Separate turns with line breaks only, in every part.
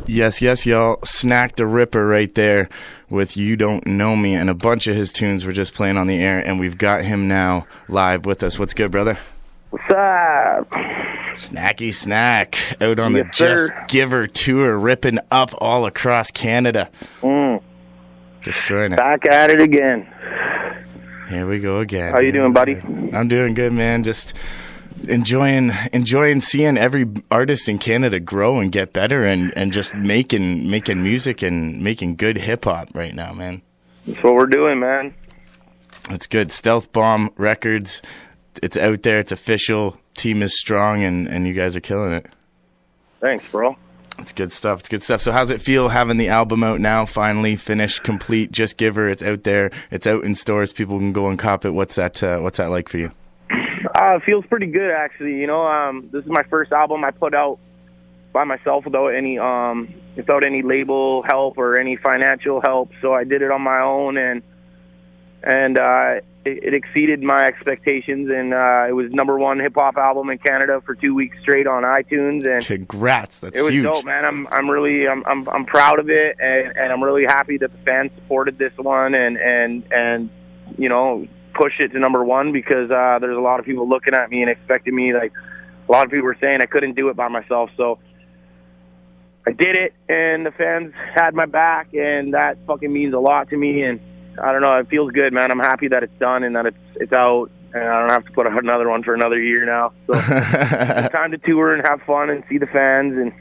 Yes, y'all. Snak the Ripper right there with You Don't Know Me, and a bunch of his tunes were just playing on the air, and we've got him now live with us. What's good, brother?
What's up?
Snacky Snak, out on the
sir.
Just Giver tour, ripping up all across Canada. Destroying it.
Back at it again.
Here we go again.
How you doing, buddy?
I'm doing good, man. Just enjoying seeing every artist in Canada grow and get better and just making music and making good hip-hop right now, man.
That's what we're doing, man.
That's good. Stealth Bomb Records, it's out there, it's official, team is strong, and you guys are killing it.
Thanks, bro.
It's good stuff. It's good stuff. So how's it feel having the album out now, finally finished, complete, Just Giver? It's out there. It's out in stores. People can go and cop it. What's that like for you?
It feels pretty good, actually. You know, this is my first album I put out by myself without any label help or any financial help. So I did it on my own, and it exceeded my expectations, and it was #1 hip hop album in Canada for 2 weeks straight on iTunes. And
congrats, that's
huge.
It
was dope, man. I'm really proud of it, and I'm really happy that the fans supported this one, and you know, push it to #1 because there's a lot of people looking at me and expecting me. Like, a lot of people were saying I couldn't do it by myself, so I did it, and the fans had my back, and that fucking means a lot to me. And I don't know, it feels good, man. I'm happy that it's done and that it's out, and I don't have to put out another one for another year now. So it's time to tour and have fun and see the fans and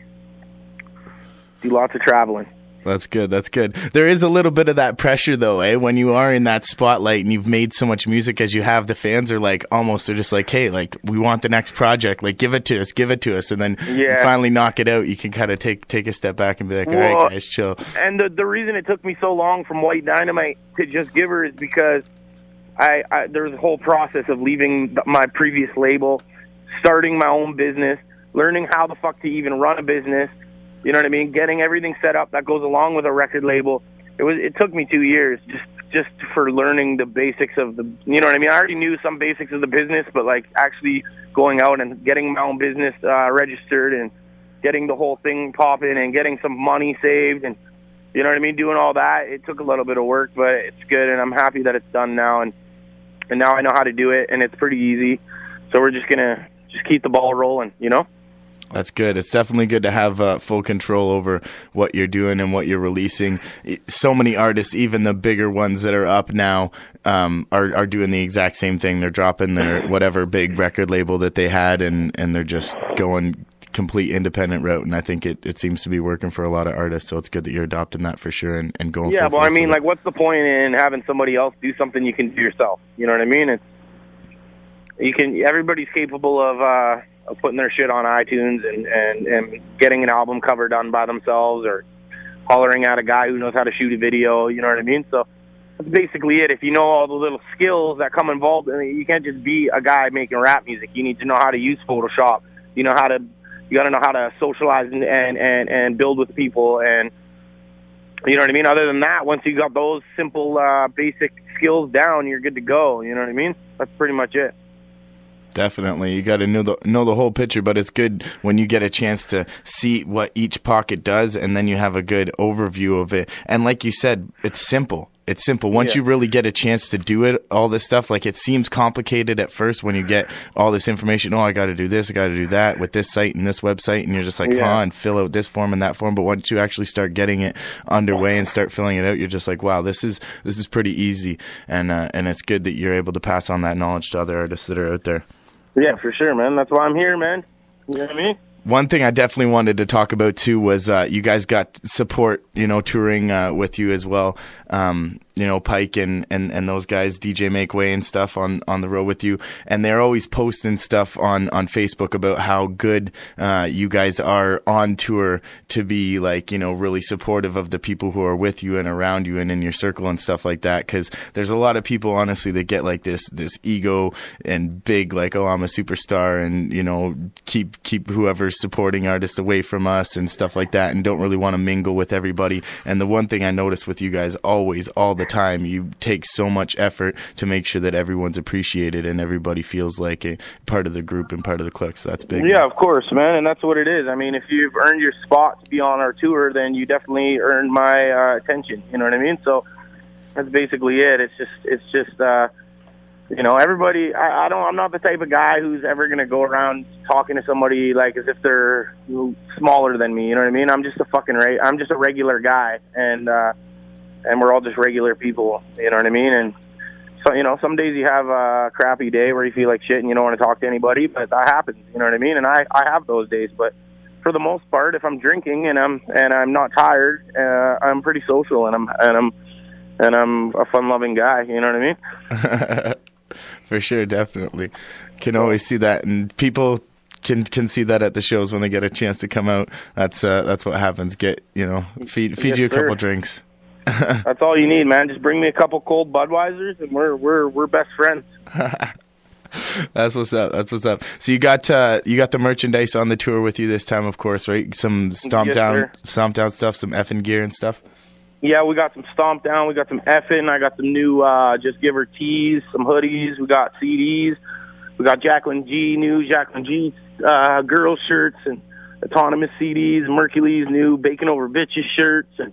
do lots of traveling.
That's good. That's good. There is a little bit of that pressure, though, when you are in that spotlight and you've made so much music as you have, the fans are like, they're just like, hey, like, we want the next project. Like, give it to us. And then you finally knock it out. You can kind of take a step back and be like, all right, guys, chill.
And the reason it took me so long from White Dynamite to Just Giver is because there was a whole process of leaving my previous label, starting my own business, learning how the fuck to even run a business. You know what I mean? Getting everything set up that goes along with a record label. It took me 2 years just for learning the basics of the, you know what I mean? I already knew some basics of the business, but like actually going out and getting my own business registered and getting the whole thing popping and getting some money saved and, you know what I mean? Doing all that, it took a little bit of work, but it's good, and I'm happy that it's done now, and now I know how to do it, and it's pretty easy. So we're just gonna keep the ball rolling, you know?
That's good. It's definitely good to have full control over what you're doing and what you're releasing. So many artists, even the bigger ones that are up now, are doing the exact same thing. They're dropping their whatever big record label that they had, and they're just going complete independent route. And I think it seems to be working for a lot of artists. So it's good that you're adopting that for sure and going.
Yeah, well, I mean, like, what's the point in having somebody else do something you can do yourself? You know what I mean? Everybody's capable of putting their shit on iTunes and getting an album cover done by themselves, or hollering at a guy who knows how to shoot a video, you know what I mean? So that's basically it. If you know all the little skills that come involved, I mean, you can't just be a guy making rap music. You need to know how to use Photoshop. You got to know how to socialize and build with people, and you know what I mean? Other than that, once you got those simple basic skills down, you're good to go, you know what I mean? That's pretty much it.
Definitely. You got to know the whole picture, but it's good when you get a chance to see what each pocket does, and then you have a good overview of it. And like you said, it's simple. It's simple. Once you really get a chance to do it, all this stuff, like, it seems complicated at first when you get all this information. Oh, I got to do this, I got to do that with this site and this website, and you're just like, and fill out this form and that form. But once you actually start getting it underway and start filling it out, you're just like, wow, this is pretty easy. And it's good that you're able to pass on that knowledge to other artists that are out there.
Yeah, for sure, man. That's why I'm here, man. You know what I mean?
One thing I definitely wanted to talk about too was you guys got support, touring with you as well. Pike and those guys, DJ Makeway and stuff on the road with you. And they're always posting stuff on Facebook about how good you guys are on tour to be really supportive of the people who are with you and around you and in your circle and stuff like that. Because there's a lot of people, honestly, that get like this ego and big, like, oh, I'm a superstar, and, keep whoever's supporting artists away from us and stuff like that, and don't really want to mingle with everybody. And the one thing I noticed with you guys always, all the the time. You take so much effort to make sure that everyone's appreciated and everybody feels like a part of the group and part of the clique. So that's big.
Yeah, of course, man, and that's what it is. I mean, if you've earned your spot to be on our tour, then you definitely earned my attention. You know what I mean? So that's basically it. It's just you know, everybody. I'm not the type of guy who's ever gonna go around talking to somebody like as if they're smaller than me. You know what I mean? I'm just a regular guy, and we're all just regular people. You know what I mean? And so, you know, some days you have a crappy day where you feel like shit and you don't want to talk to anybody, but that happens. You know what I mean? And I have those days, but for the most part, if I'm drinking and I'm not tired, I'm pretty social and I'm a fun-loving guy. You know what I mean?
For sure, definitely. Can always see that, and people can see that at the shows when they get a chance to come out. That's what happens. Feed
Yes,
you a couple
sir.
drinks.
That's all you need, man. Just bring me a couple cold Budweisers, and we're best friends.
That's what's up. So you got the merchandise on the tour with you this time, of course, right? Some stomp down stuff, some effing gear and stuff.
Yeah, we got some Stomp Down, we got some effing, I got some new Just Give Her tees, some hoodies, we got CDs, we got Jacqueline G girl shirts and Autonomous CDs, Mercury's new Bacon Over Bitches shirts, and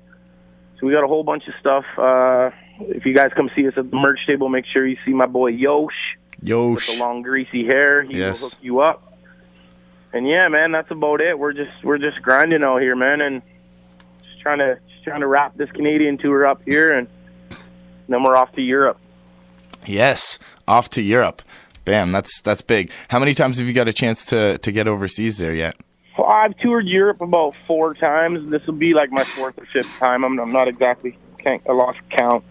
so we got a whole bunch of stuff. If you guys come see us at the merch table, make sure you see my boy Yosh with the long greasy hair. He will hook you up. And yeah, man, that's about it. We're just grinding out here, man, and just trying to wrap this Canadian tour up here, and then we're off to Europe.
Yes, off to Europe. Bam, that's big. How many times have you got a chance to get overseas there yet?
Well, I've toured Europe about 4 times. This will be like my 4th or 5th time. I'm not exactly, I lost count.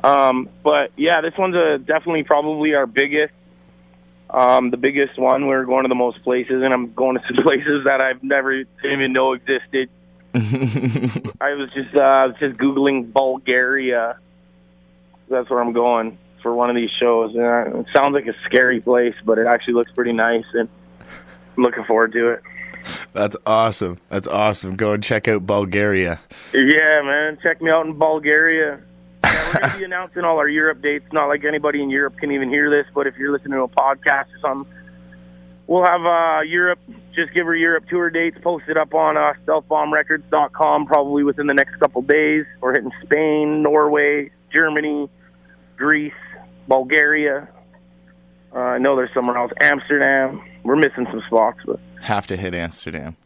But yeah, this one's definitely probably our biggest. The biggest one. We're going to the most places, and I'm going to some places that I've never even know existed. I was just Googling Bulgaria. That's where I'm going for one of these shows. And it sounds like a scary place, but it actually looks pretty nice, and I'm looking forward to it.
That's awesome. Go and check out Bulgaria.
Yeah, man. Check me out in Bulgaria. Yeah, we're going to be announcing all our Europe dates. Not like anybody in Europe can even hear this, but if you're listening to a podcast or something, we'll have Europe, Just Give Her Europe tour dates posted up on stealthbombrecords.com probably within the next couple days. We're hitting Spain, Norway, Germany, Greece, Bulgaria. I know there's somewhere else. Amsterdam. We're missing some spots, but
have to hit Amsterdam.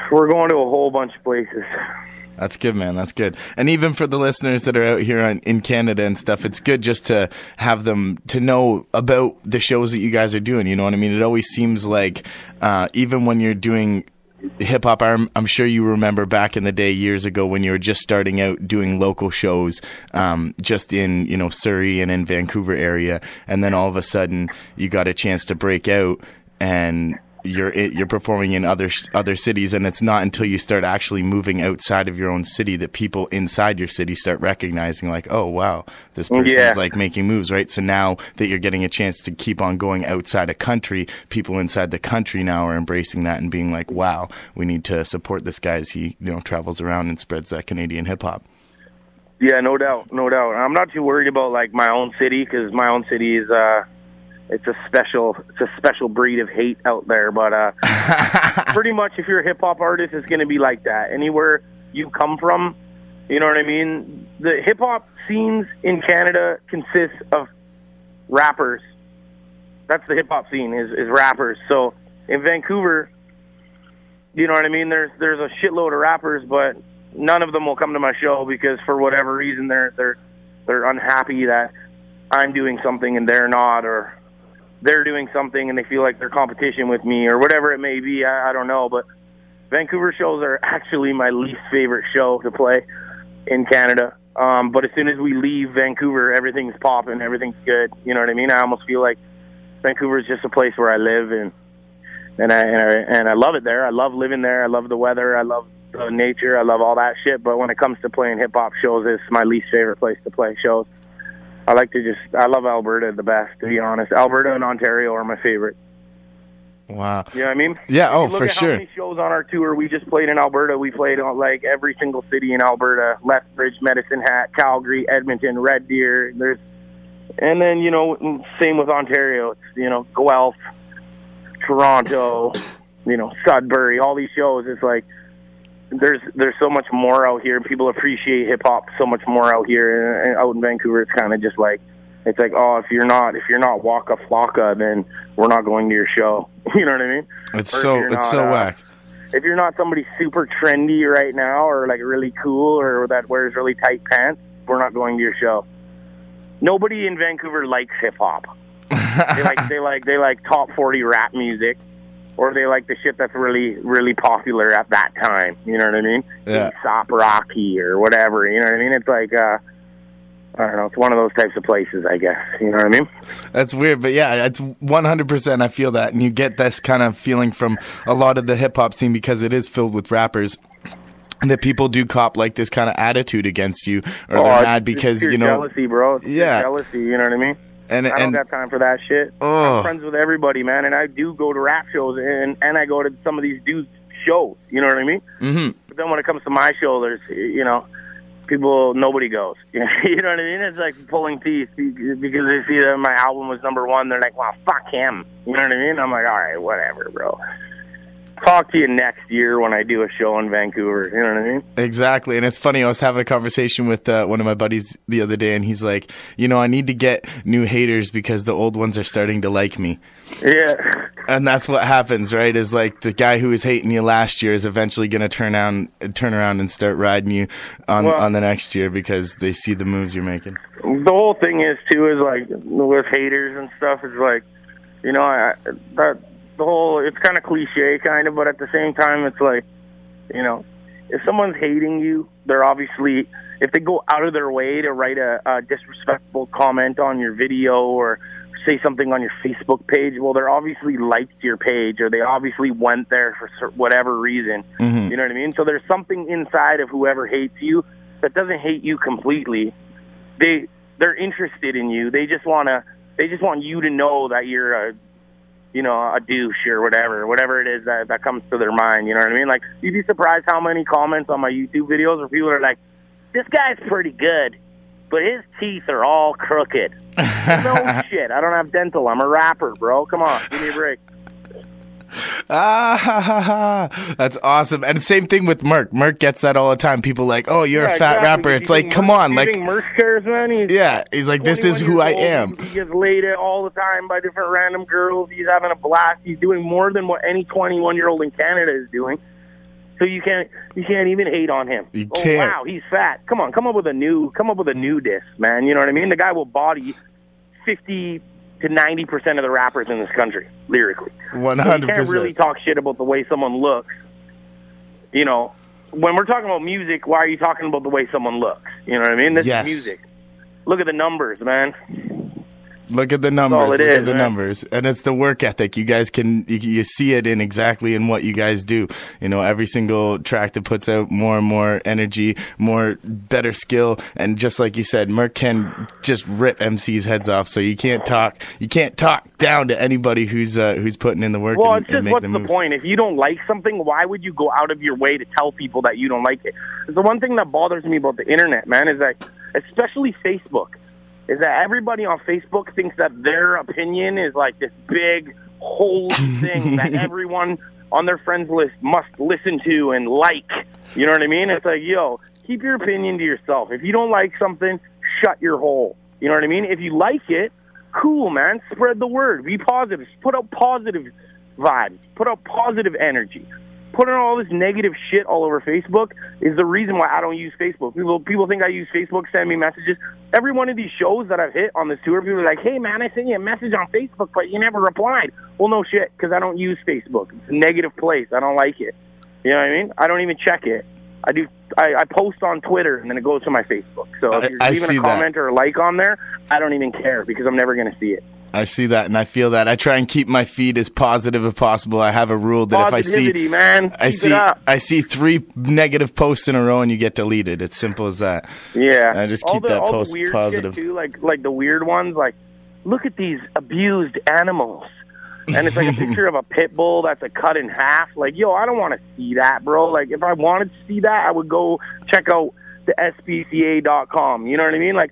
We're going to a whole bunch of places.
That's good, man. That's good. And even for the listeners that are out here in Canada and stuff, it's good just to have them to know about the shows that you guys are doing. You know what I mean? It always seems like even when you're doing hip hop, I'm sure you remember back in the day years ago when you were just starting out doing local shows, just in Surrey and in Vancouver area, and then all of a sudden you got a chance to break out and you're performing in other cities, and it's not until you start actually moving outside of your own city that people inside your city start recognizing, like, oh wow, this person's like making moves, right? So now that you're getting a chance to keep on going outside a country, people inside the country now are embracing that and being like, wow, we need to support this guy as he travels around and spreads that Canadian hip hop.
Yeah, no doubt. I'm not too worried about like my own city, because my own city is it's a special breed of hate out there, but pretty much if you're a hip hop artist, it's going to be like that. Anywhere you come from, you know what I mean? The hip hop scenes in Canada consists of rappers. That's the hip hop scene is rappers. So in Vancouver, you know what I mean? There's a shitload of rappers, but none of them will come to my show because for whatever reason they're unhappy that I'm doing something and they're not, or they're doing something and they feel like they're competition with me, or whatever it may be. I don't know, but Vancouver shows are actually my least favorite show to play in Canada. But as soon as we leave Vancouver, everything's popping, everything's good. You know what I mean? I almost feel like Vancouver is just a place where I live, and I love it there. I love living there. I love the weather. I love the nature. I love all that shit. But when it comes to playing hip hop shows, it's my least favorite place to play shows. I love Alberta the best, to be honest. Alberta and Ontario are my favorite.
Wow.
You know what I mean?
Yeah,
Look
for
at
sure.
How many shows on our tour we just played in Alberta. We played on like every single city in Alberta: Lethbridge, Medicine Hat, Calgary, Edmonton, Red Deer. And then, you know, same with Ontario. It's, you know, Guelph, Toronto, you know, Sudbury, all these shows. It's like there's so much more out here. People appreciate hip hop so much more out here. And out in Vancouver, it's kind of just like, it's like, oh, if you're not Waka Flocka, then we're not going to your show. You know what I mean?
It's so whack.
If you're not somebody super trendy right now, or like really cool, or that wears really tight pants, we're not going to your show. Nobody in Vancouver likes hip hop. they like top 40 rap music, or they like the shit that's really, really popular at that time. You know what I mean?
Yeah.
Aesop Rocky or whatever. You know what I mean? It's like, I don't know. It's one of those types of places, I guess. You know what I mean?
That's weird, but yeah, it's 100%. I feel that, and you get this kind of feeling from a lot of the hip hop scene because it is filled with rappers. That people do cop like this kind of attitude against you, or they're mad because, you know,
jealousy, bro. It's jealousy. You know what I mean? And I don't got time for that shit. I'm friends with everybody, man, and I do go to rap shows, and I go to some of these dudes' shows. You know what I mean? Mm-hmm. But then when it comes to my show, there's, you know, nobody goes. You know what I mean? It's like pulling teeth because they see that my album was #1. They're like, well, fuck him. You know what I mean? I'm like, all right, whatever, bro. Talk to you next year when I do a show in Vancouver. You know what I mean?
Exactly. And it's funny, I was having a conversation with one of my buddies the other day, and he's like, you know, I need to get new haters because the old ones are starting to like me.
Yeah.
And that's what happens, right? Is like the guy who was hating you last year is eventually going to turn around and start riding you on the next year because they see the moves you're making.
The whole thing is, too, is like with haters and stuff, is like, you know, it's kind of cliche, kind of, but at the same time, it's like, you know, if someone's hating you, they're obviously, if they go out of their way to write a disrespectful comment on your video or say something on your Facebook page, well, they're obviously liked your page, or they obviously went there for whatever reason. Mm-hmm. You know what I mean? So there's something inside of whoever hates you that doesn't hate you completely. They're interested in you. They just want you to know that you're a douche or whatever it is that comes to their mind. You know what I mean? Like, you'd be surprised how many comments on my YouTube videos where people are like, this guy's pretty good, but his teeth are all crooked. No shit. I don't have dental. I'm a rapper, bro. Come on. Give me a break.
That's awesome. And same thing with Merc. Merc gets that all the time. People like, oh, you're a fat rapper. It's like, come on, like,
Merc cares, man.
He's like, this is who I am.
He gets laid at all the time by different random girls. He's having a blast. He's doing more than what any 21-year-old in Canada is doing. So you can't even hate on him.
You can't.
Wow, he's fat. Come on, come up with a new diss, man. You know what I mean? The guy will body 50 to 90% of the rappers in this country, lyrically.
100%.
So you can't really talk shit about the way someone looks. You know, when we're talking about music, why are you talking about the way someone looks? You know what I mean? This is music. Look at the numbers, man.
Look at the numbers. Look at the numbers. And it's the work ethic. You guys you see it in what you guys do. You know, every single track that puts out more and more energy, better skill. And just like you said, Merc can just rip MC's heads off. So you can't talk down to anybody who's putting in the work.
Well, it's just, what's the point? If you don't like something, why would you go out of your way to tell people that you don't like it? The one thing that bothers me about the internet, man, is that, especially Facebook, is that everybody on Facebook thinks that their opinion is like this big, whole thing that everyone on their friends list must listen to and like. You know what I mean? It's like, yo, keep your opinion to yourself. If you don't like something, shut your hole. You know what I mean? If you like it, cool, man. Spread the word. Be positive. Put out positive vibes. Put out positive energy. Putting all this negative shit all over Facebook is the reason why I don't use Facebook. People think I use Facebook, send me messages. Every one of these shows that I've hit on this tour, people are like, hey, man, I sent you a message on Facebook, but you never replied. Well, no shit, because I don't use Facebook. It's a negative place. I don't like it. You know what I mean? I don't even check it. I post on Twitter, and then it goes to my Facebook. So if you're leaving a comment or a like on there, I don't even care because I'm never going to see it.
I see that, and I feel that. I try and keep my feed as positive as possible. I have a rule that if I see 3 negative posts in a row, and you get deleted. It's simple as that.
Yeah,
and I just keep that post
weird
positive.
Shit too, like the weird ones, like, look at these abused animals. And it's like a picture of a pit bull that's cut in half. Like, yo, I don't want to see that, bro. Like, if I wanted to see that, I would go check out the SPCA.com. You know what I mean? Like,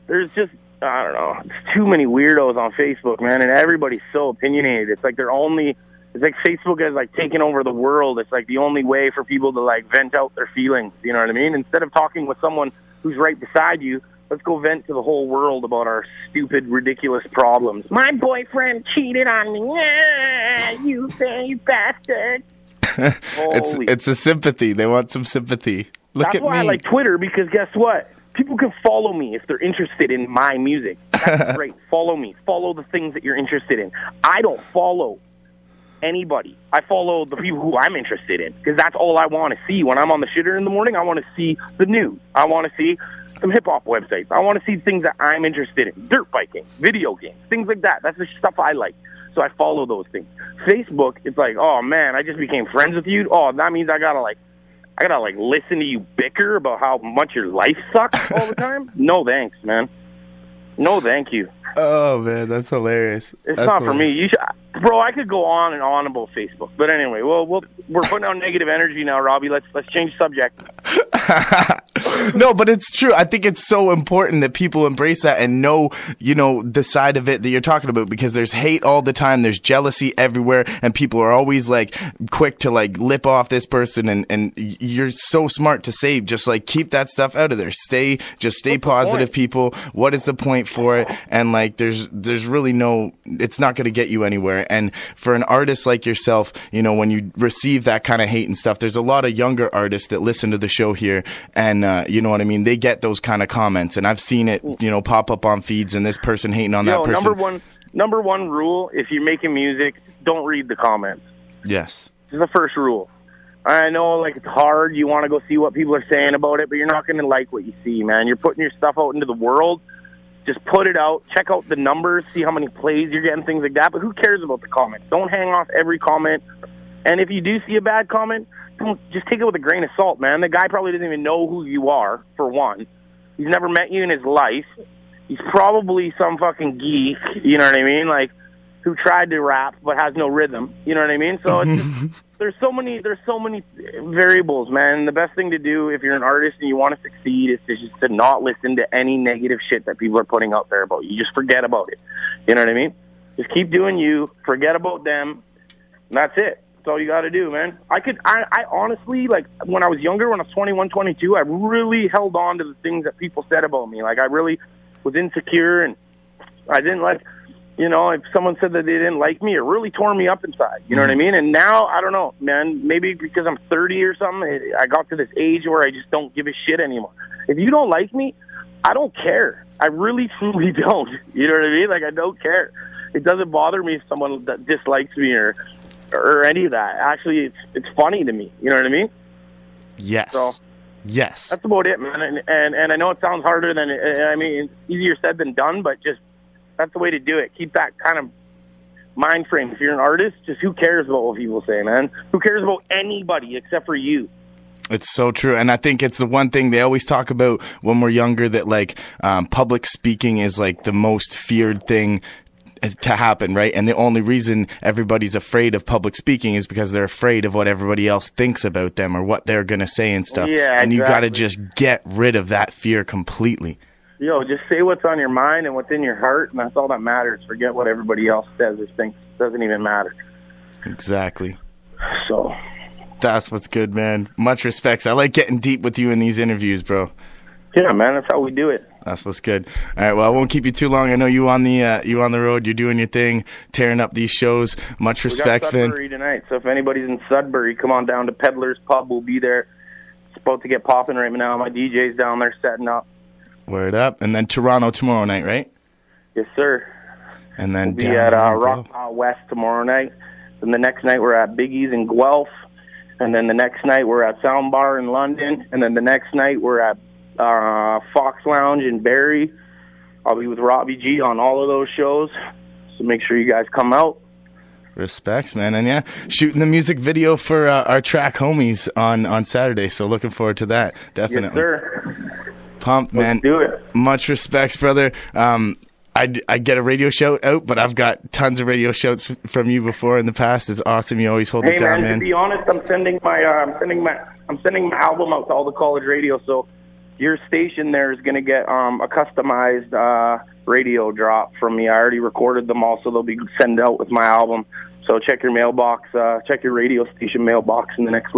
there's just, I don't know, it's too many weirdos on Facebook, man, and everybody's so opinionated. It's like it's like Facebook has, like, taken over the world. It's like the only way for people to, like, vent out their feelings. You know what I mean? Instead of talking with someone who's right beside you, let's go vent to the whole world about our stupid, ridiculous problems. My boyfriend cheated on me. Yeah, you say bastard.
It's a sympathy. They want some sympathy.
That's why I like Twitter, because guess what? People can follow me if they're interested in my music. That's great. Follow me. Follow the things that you're interested in. I don't follow anybody. I follow the people who I'm interested in, because that's all I want to see. When I'm on the shitter in the morning, I want to see the news. I want to see some hip-hop websites. I want to see things that I'm interested in. Dirt biking, video games, things like that. That's the stuff I like. So I follow those things. Facebook, it's like, oh, man, I just became friends with you. Oh, that means I gotta listen to you bicker about how much your life sucks all the time? No thanks, man. No thank you.
Oh, man, that's hilarious.
It's not for me. Bro, I could go on and on about Facebook. But anyway, we're putting out negative energy now, Robbie. Let's change subject.
No, but it's true. I think it's so important that people embrace that and know, the side of it that you're talking about, because there's hate all the time. There's jealousy everywhere, and people are always like quick to like lip off this person. And you're so smart to say, just like, keep that stuff out of there. Stay positive, people. What is the point for it? And like, there's really it's not going to get you anywhere. And for an artist like yourself, when you receive that kind of hate and stuff, there's a lot of younger artists that listen to the show here, and you know what I mean? They get those kind of comments, and I've seen it, pop up on feeds, and this person hating on that person.
Number one rule, if you're making music, don't read the comments.
Yes.
This is the first rule. I know, like, it's hard. You want to go see what people are saying about it, but you're not going to like what you see, man. You're putting your stuff out into the world. Just put it out. Check out the numbers. See how many plays you're getting, things like that. But who cares about the comments? Don't hang off every comment. And if you do see a bad comment, just take it with a grain of salt, man. The guy probably doesn't even know who you are, for one. He's never met you in his life. He's probably some fucking geek, you know what I mean? Like, who tried to rap but has no rhythm, you know what I mean? So it's just, there's so many variables, man. The best thing to do if you're an artist and you want to succeed is just to not listen to any negative shit that people are putting out there about you. Just forget about it. You know what I mean? Just keep doing you. Forget about them. And that's it. That's all you got to do, man. I honestly, like, when I was younger, when I was 21, 22, I really held on to the things that people said about me. Like, I really was insecure, and I didn't like, if someone said that they didn't like me, it really tore me up inside. You know what I mean? And now, I don't know, man, maybe because I'm 30 or something, I got to this age where I just don't give a shit anymore. If you don't like me, I don't care. I really, truly don't. You know what I mean? Like, I don't care. It doesn't bother me if someone that dislikes me or any of that. Actually, it's funny to me. You know what I mean?
Yes.
So,
yes.
That's about it, man. And I know it sounds harder than it's easier said than done, but just that's the way to do it. Keep that kind of mind frame. If you're an artist, just who cares about what people say, man? Who cares about anybody except for you?
It's so true. And I think it's the one thing they always talk about when we're younger, that like public speaking is like the most feared thing to happen, right? And the only reason everybody's afraid of public speaking is because they're afraid of what everybody else thinks about them or what they're going to say and stuff.
Yeah,
and
exactly.
You got to just get rid of that fear completely.
Just say what's on your mind and what's in your heart, and that's all that matters. Forget what everybody else says or thinks. It doesn't even matter.
Exactly.
So
that's what's good, man. Much respects. I like getting deep with you in these interviews, bro.
Yeah, man, that's how we do it.
That's what's good. All right, well, I won't keep you too long. I know you on the road. You're doing your thing, tearing up these shows. Much respect, man. We got
Sudbury tonight, so if anybody's in Sudbury, come on down to Peddler's Pub. We'll be there. It's about to get popping right now. My DJ's down there setting up.
Word up. And then Toronto tomorrow night, right?
Yes, sir.
And then
we'll be at Rock West tomorrow night. Then the next night we're at Biggie's in Guelph. And then the next night we're at Sound Bar in London. And then the next night we're at Fox Lounge in Barrie. I'll be with Robbie G on all of those shows. So make sure you guys come out.
Respects, man. And yeah, shooting the music video for our track Homies on Saturday. So looking forward to that. Definitely.
Yes, sir.
Pumped, man.
Let's do it.
Much respects, brother. I get a radio shout out, but I've got tons of radio shouts from you before in the past. It's awesome. You always hold it down, man.
To be honest, I'm sending my album out to all the college radio. So your station there is going to get a customized radio drop from me. I already recorded them all, so they'll be sent out with my album. So check your mailbox, check your radio station mailbox in the next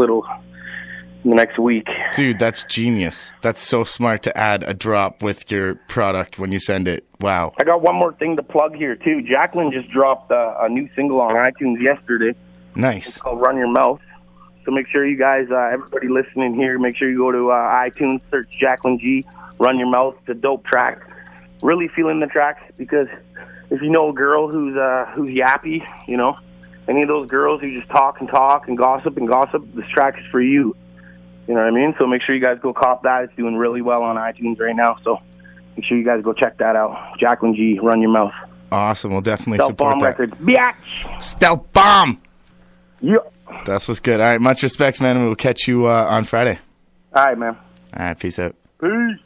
week.
Dude, that's genius. That's so smart to add a drop with your product when you send it. Wow.
I got one more thing to plug here, too. Jacqueline just dropped a new single on iTunes yesterday.
Nice.
It's called Run Your Mouth. So make sure you guys, everybody listening here, make sure you go to iTunes, search Jacqueline G, Run Your Mouth. It's a dope track. Really feeling the tracks, because if you know a girl who's yappy, you know, any of those girls who just talk and gossip, this track is for you. You know what I mean? So make sure you guys go cop that. It's doing really well on iTunes right now. So make sure you guys go check that out. Jacqueline G, Run Your Mouth.
Awesome. We'll definitely
Stealth
support
Bomb
that.
Records. Biatch!
Stealth Bomb!
Yep.
That's what's good. All right. Much respect, man. We'll catch you on Friday.
All right, man.
All right. Peace out.
Peace.